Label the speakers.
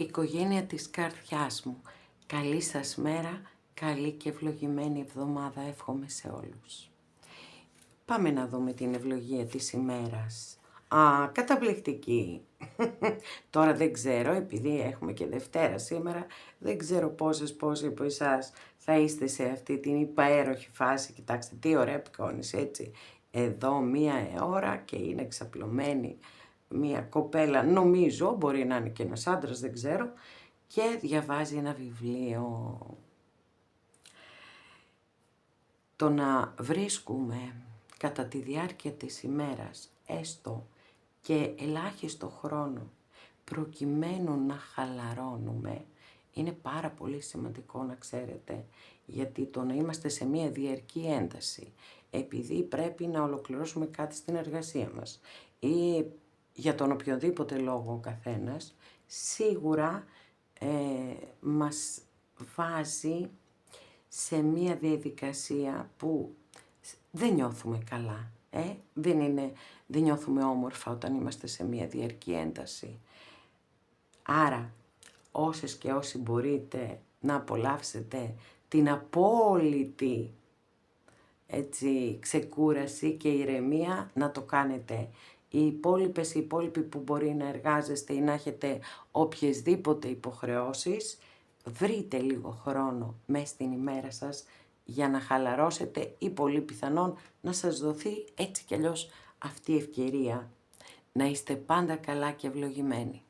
Speaker 1: Οικογένεια της καρδιάς μου, καλή σας μέρα, καλή και ευλογημένη εβδομάδα εύχομαι σε όλους. Πάμε να δούμε την ευλογία της ημέρας. Καταπληκτική. Τώρα δεν ξέρω, επειδή έχουμε και Δευτέρα σήμερα, δεν ξέρω πόσοι από εσάς θα είστε σε αυτή την υπαέροχη φάση. Κοιτάξτε τι ωραία επικόνηση, έτσι. Εδώ 1 ώρα και είναι εξαπλωμένη μια κοπέλα, νομίζω, μπορεί να είναι και ένας άντρας, δεν ξέρω, και διαβάζει ένα βιβλίο. Το να βρίσκουμε κατά τη διάρκεια της ημέρας έστω και ελάχιστο χρόνο προκειμένου να χαλαρώνουμε είναι πάρα πολύ σημαντικό, να ξέρετε, γιατί το να είμαστε σε μια διαρκή ένταση επειδή πρέπει να ολοκληρώσουμε κάτι στην εργασία μας ή για τον οποιοδήποτε λόγο ο καθένας, σίγουρα μας βάζει σε μια διαδικασία που δεν νιώθουμε καλά, δεν νιώθουμε όμορφα όταν είμαστε σε μια διαρκή ένταση. Άρα, όσες και όσοι μπορείτε να απολαύσετε την απόλυτη ξεκούραση και ηρεμία, να το κάνετε. Οι υπόλοιποι που μπορεί να εργάζεστε ή να έχετε οποιασδήποτε υποχρεώσεις, βρείτε λίγο χρόνο μέσα στην ημέρα σας για να χαλαρώσετε ή πολύ πιθανόν να σας δοθεί έτσι κι αλλιώς αυτή η ευκαιρία. Να είστε πάντα καλά και ευλογημένοι.